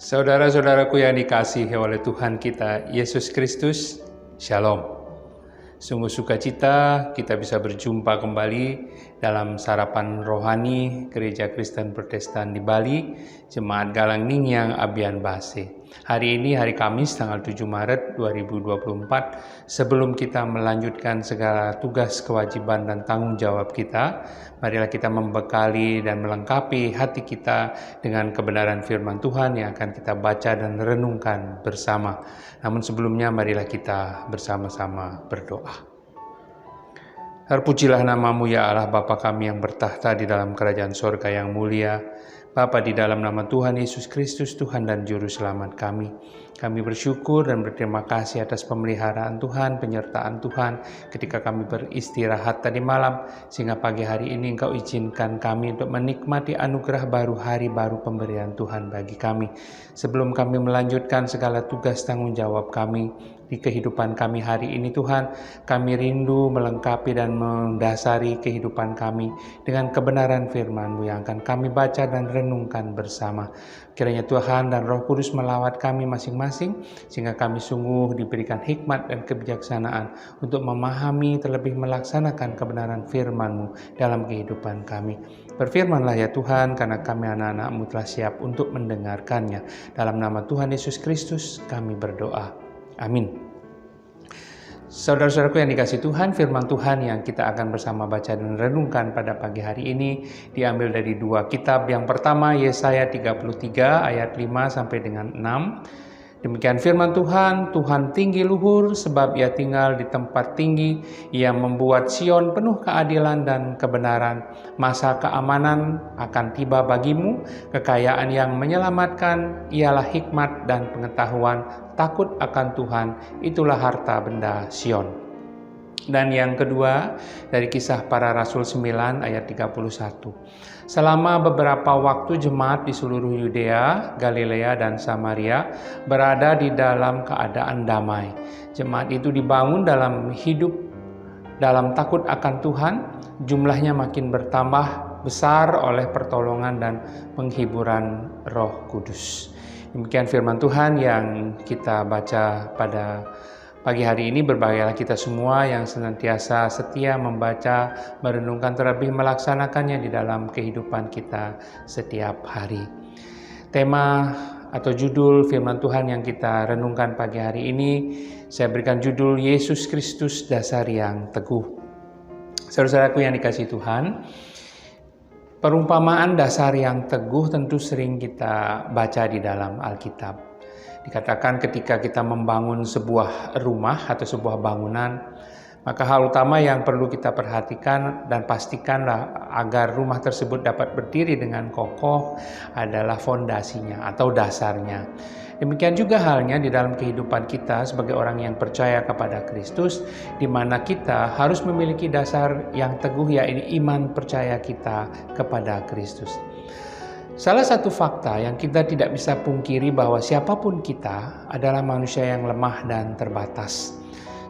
Saudara-saudaraku yang dikasihi oleh Tuhan kita Yesus Kristus, Shalom. Sungguh sukacita kita bisa berjumpa kembali dalam sarapan rohani Gereja Kristen Protestan di Bali, Jemaat Galang Ningyang Abian Base. Hari ini hari Kamis tanggal 7 Maret 2024, sebelum kita melanjutkan segala tugas, kewajiban, dan tanggung jawab kita, marilah kita membekali dan melengkapi hati kita dengan kebenaran firman Tuhan yang akan kita baca dan renungkan bersama. Namun sebelumnya marilah kita bersama-sama berdoa. Terpujilah namamu ya Allah, Bapa kami yang bertahta di dalam kerajaan sorga yang mulia. Bapa, di dalam nama Tuhan Yesus Kristus, Tuhan dan Juru Selamat kami bersyukur dan berterima kasih atas pemeliharaan Tuhan, penyertaan Tuhan ketika kami beristirahat tadi malam, sehingga pagi hari ini Engkau izinkan kami untuk menikmati anugerah baru, hari baru pemberian Tuhan bagi kami. Sebelum kami melanjutkan segala tugas tanggung jawab kami di kehidupan kami hari ini, Tuhan, kami rindu melengkapi dan mendasari kehidupan kami dengan kebenaran firman-Mu yang akan kami baca dan renungkan bersama. Kiranya Tuhan dan Roh Kudus melawat kami masing-masing, sehingga kami sungguh diberikan hikmat dan kebijaksanaan untuk memahami terlebih melaksanakan kebenaran firman-Mu dalam kehidupan kami. Berfirmanlah ya Tuhan, karena kami anak-anak-Mu telah siap untuk mendengarkannya. Dalam nama Tuhan Yesus Kristus kami berdoa. Amin. Saudara-saudaraku yang dikasihi Tuhan, firman Tuhan yang kita akan bersama baca dan renungkan pada pagi hari ini diambil dari dua kitab. Yang pertama Yesaya 33 ayat 5 sampai dengan 6. Demikian firman Tuhan, Tuhan tinggi luhur sebab Ia tinggal di tempat tinggi. Ia membuat Sion penuh keadilan dan kebenaran. Masa keamanan akan tiba bagimu, kekayaan yang menyelamatkan ialah hikmat dan pengetahuan. Takut akan Tuhan, itulah harta benda Sion. Dan yang kedua dari Kisah Para Rasul 9 ayat 31. Selama beberapa waktu jemaat di seluruh Yudea, Galilea, dan Samaria berada di dalam keadaan damai. Jemaat itu dibangun dalam hidup dalam takut akan Tuhan, jumlahnya makin bertambah besar oleh pertolongan dan penghiburan Roh Kudus. Demikian firman Tuhan yang kita baca pada pagi hari ini. Berbahagialah kita semua yang senantiasa setia membaca, merenungkan, terlebih melaksanakannya di dalam kehidupan kita setiap hari. Tema atau judul firman Tuhan yang kita renungkan pagi hari ini, saya berikan judul Yesus Kristus Dasar yang Teguh. Saudara-saudaraku yang dikasihi Tuhan, perumpamaan dasar yang teguh tentu sering kita baca di dalam Alkitab. Dikatakan ketika kita membangun sebuah rumah atau sebuah bangunan, maka hal utama yang perlu kita perhatikan dan pastikanlah agar rumah tersebut dapat berdiri dengan kokoh adalah fondasinya atau dasarnya. Demikian juga halnya di dalam kehidupan kita sebagai orang yang percaya kepada Kristus, di mana kita harus memiliki dasar yang teguh, yaitu iman percaya kita kepada Kristus. Salah satu fakta yang kita tidak bisa pungkiri bahwa siapapun kita adalah manusia yang lemah dan terbatas.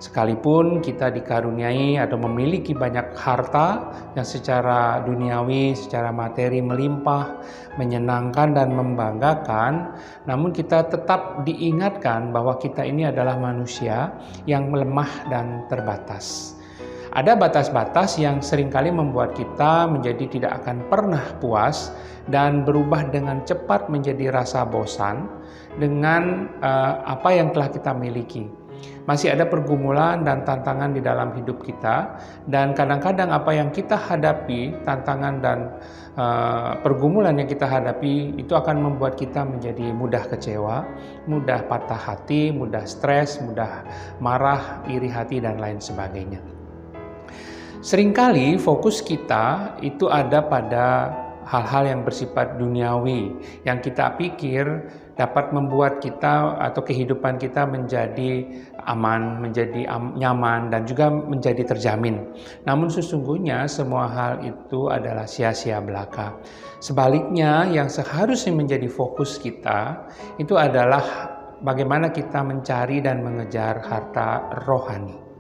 Sekalipun kita dikaruniai atau memiliki banyak harta yang secara duniawi, secara materi melimpah, menyenangkan dan membanggakan, namun kita tetap diingatkan bahwa kita ini adalah manusia yang lemah dan terbatas. Ada batas-batas yang seringkali membuat kita menjadi tidak akan pernah puas dan berubah dengan cepat menjadi rasa bosan dengan apa yang telah kita miliki. Masih ada pergumulan dan tantangan di dalam hidup kita, dan kadang-kadang apa yang kita hadapi, tantangan dan pergumulan yang kita hadapi itu akan membuat kita menjadi mudah kecewa, mudah patah hati, mudah stres, mudah marah, iri hati, dan lain sebagainya. Seringkali fokus kita itu ada pada hal-hal yang bersifat duniawi, yang kita pikir dapat membuat kita atau kehidupan kita menjadi aman, menjadi nyaman, dan juga menjadi terjamin. Namun sesungguhnya semua hal itu adalah sia-sia belaka. Sebaliknya, yang seharusnya menjadi fokus kita itu adalah bagaimana kita mencari dan mengejar harta rohani.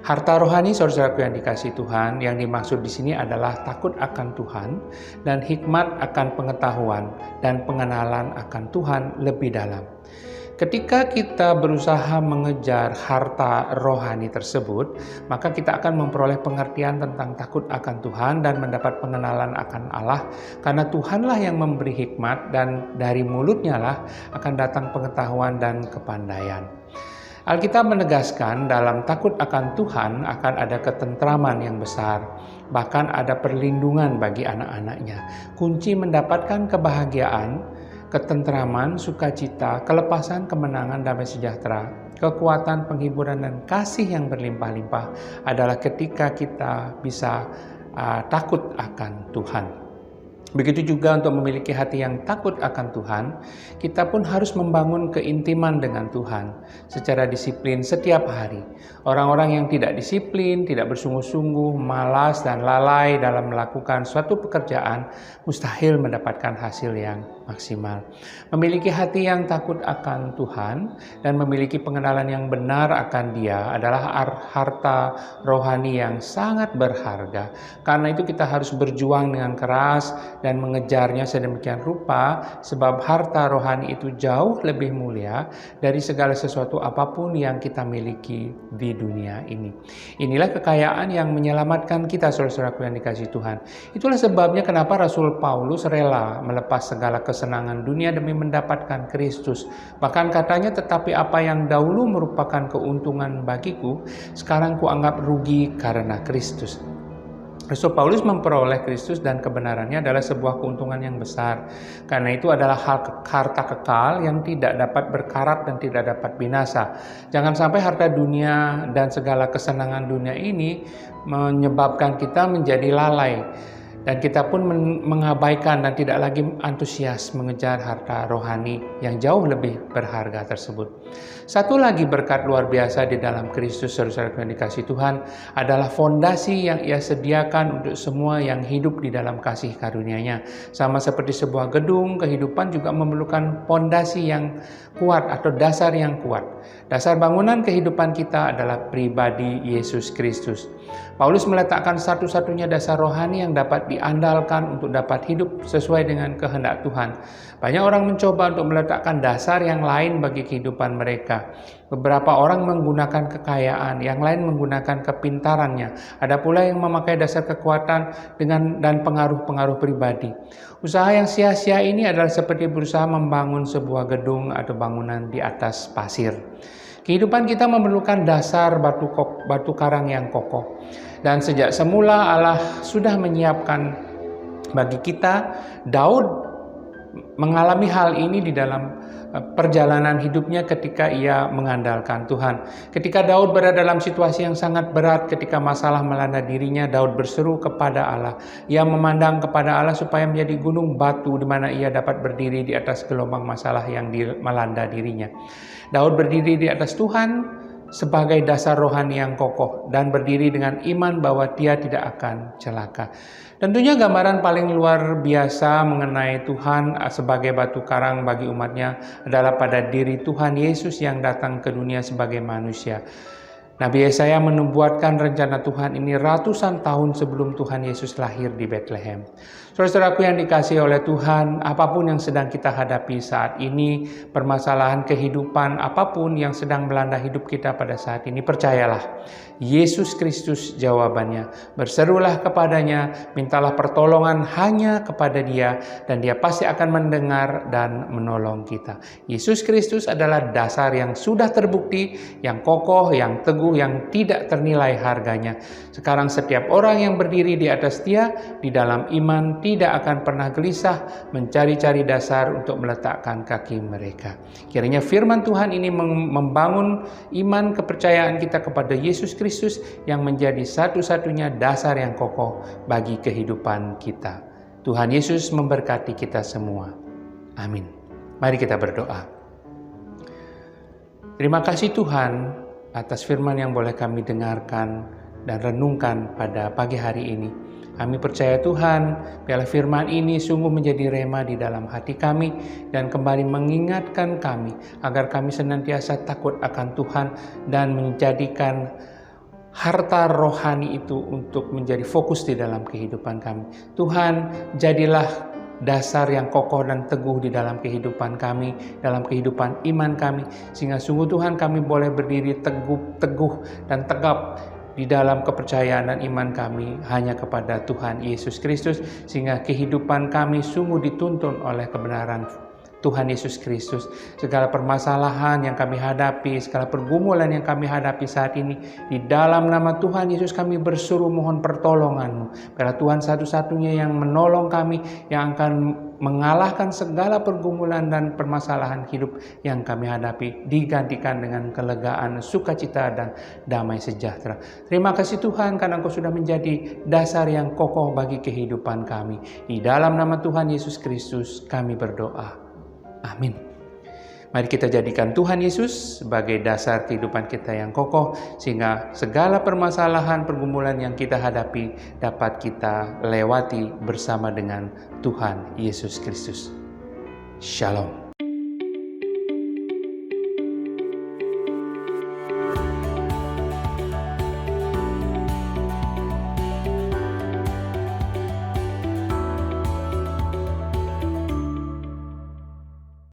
Harta rohani, saudaraku yang dikasihi Tuhan, yang dimaksud di sini adalah takut akan Tuhan dan hikmat akan pengetahuan dan pengenalan akan Tuhan lebih dalam. Ketika kita berusaha mengejar harta rohani tersebut, maka kita akan memperoleh pengertian tentang takut akan Tuhan dan mendapat pengenalan akan Allah, karena Tuhanlah yang memberi hikmat dan dari mulutnya lah akan datang pengetahuan dan kepandaian. Alkitab menegaskan dalam takut akan Tuhan akan ada ketentraman yang besar, bahkan ada perlindungan bagi anak-anaknya. Kunci mendapatkan kebahagiaan, ketentraman, sukacita, kelepasan, kemenangan, damai sejahtera, kekuatan, penghiburan, dan kasih yang berlimpah-limpah adalah ketika kita bisa takut akan Tuhan. Begitu juga untuk memiliki hati yang takut akan Tuhan, kita pun harus membangun keintiman dengan Tuhan secara disiplin setiap hari. Orang-orang yang tidak disiplin, tidak bersungguh-sungguh, malas dan lalai dalam melakukan suatu pekerjaan, mustahil mendapatkan hasil yang maksimal. Memiliki hati yang takut akan Tuhan dan memiliki pengenalan yang benar akan Dia adalah harta rohani yang sangat berharga. Karena itu kita harus berjuang dengan keras dan mengejarnya sedemikian rupa, sebab harta rohani itu jauh lebih mulia dari segala sesuatu apapun yang kita miliki di dunia ini. Inilah kekayaan yang menyelamatkan kita, saudara-saudaraku yang dikasihi Tuhan. Itulah sebabnya kenapa Rasul Paulus rela melepas segala kesenangan dunia demi mendapatkan Kristus. Bahkan katanya, tetapi apa yang dahulu merupakan keuntungan bagiku, sekarang kuanggap rugi karena Kristus. Rasul Paulus memperoleh Kristus dan kebenarannya adalah sebuah keuntungan yang besar. Karena itu adalah harta kekal yang tidak dapat berkarat dan tidak dapat binasa. Jangan sampai harta dunia dan segala kesenangan dunia ini menyebabkan kita menjadi lalai. Dan kita pun mengabaikan dan tidak lagi antusias mengejar harta rohani yang jauh lebih berharga tersebut. Satu lagi berkat luar biasa di dalam Kristus, saudara-saudara yang dikasihi Tuhan, adalah fondasi yang Ia sediakan untuk semua yang hidup di dalam kasih karunia-Nya. Sama seperti sebuah gedung, kehidupan juga memerlukan fondasi yang kuat atau dasar yang kuat. Dasar bangunan kehidupan kita adalah pribadi Yesus Kristus. Paulus meletakkan satu-satunya dasar rohani yang dapat diandalkan untuk dapat hidup sesuai dengan kehendak Tuhan. Banyak orang mencoba untuk meletakkan dasar yang lain bagi kehidupan mereka. Beberapa orang menggunakan kekayaan, yang lain menggunakan kepintarannya. Ada pula yang memakai dasar kekuatan dan pengaruh-pengaruh pribadi. Usaha yang sia-sia ini adalah seperti berusaha membangun sebuah gedung atau bangunan di atas pasir. Kehidupan kita memerlukan dasar batu karang yang kokoh. Dan sejak semula Allah sudah menyiapkan bagi kita. Daud mengalami hal ini di dalam perjalanan hidupnya ketika ia mengandalkan Tuhan. Ketika Daud berada dalam situasi yang sangat berat, ketika masalah melanda dirinya, Daud berseru kepada Allah. Ia memandang kepada Allah supaya menjadi gunung batu di mana ia dapat berdiri di atas gelombang masalah yang melanda dirinya. Daud berdiri di atas Tuhan sebagai dasar rohani yang kokoh dan berdiri dengan iman bahwa dia tidak akan celaka. Tentunya gambaran paling luar biasa mengenai Tuhan sebagai batu karang bagi umatnya adalah pada diri Tuhan Yesus yang datang ke dunia sebagai manusia. Nabi Yesaya menubuatkan rencana Tuhan ini ratusan tahun sebelum Tuhan Yesus lahir di Bethlehem. Saudara-saudaraku yang dikasihi oleh Tuhan, apapun yang sedang kita hadapi saat ini, permasalahan kehidupan apapun yang sedang melanda hidup kita pada saat ini, percayalah, Yesus Kristus jawabannya. Berserulah kepadanya, mintalah pertolongan hanya kepada Dia, dan Dia pasti akan mendengar dan menolong kita. Yesus Kristus adalah dasar yang sudah terbukti, yang kokoh, yang teguh, yang tidak ternilai harganya. Sekarang setiap orang yang berdiri di atas Dia, di dalam iman, tidak akan pernah gelisah mencari-cari dasar untuk meletakkan kaki mereka. Kiranya firman Tuhan ini membangun iman kepercayaan kita kepada Yesus Kristus yang menjadi satu-satunya dasar yang kokoh bagi kehidupan kita. Tuhan Yesus memberkati kita semua. Amin. Mari kita berdoa. Terima kasih Tuhan atas firman yang boleh kami dengarkan dan renungkan pada pagi hari ini. Kami percaya Tuhan, biarlah firman ini sungguh menjadi rema di dalam hati kami dan kembali mengingatkan kami agar kami senantiasa takut akan Tuhan dan menjadikan harta rohani itu untuk menjadi fokus di dalam kehidupan kami. Tuhan, jadilah dasar yang kokoh dan teguh di dalam kehidupan kami, dalam kehidupan iman kami, sehingga sungguh Tuhan kami boleh berdiri teguh dan tegap di dalam kepercayaan dan iman kami hanya kepada Tuhan Yesus Kristus, sehingga kehidupan kami sungguh dituntun oleh kebenaran Tuhan Yesus Kristus. Segala permasalahan yang kami hadapi, segala pergumulan yang kami hadapi saat ini, di dalam nama Tuhan Yesus kami berseru mohon pertolongan-Mu. Karena Tuhan satu-satunya yang menolong kami, yang akan mengalahkan segala pergumulan dan permasalahan hidup yang kami hadapi, digantikan dengan kelegaan, sukacita, dan damai sejahtera. Terima kasih Tuhan karena Engkau sudah menjadi dasar yang kokoh bagi kehidupan kami. Di dalam nama Tuhan Yesus Kristus kami berdoa. Amin. Mari kita jadikan Tuhan Yesus sebagai dasar kehidupan kita yang kokoh, sehingga segala permasalahan, pergumulan yang kita hadapi dapat kita lewati bersama dengan Tuhan Yesus Kristus. Shalom.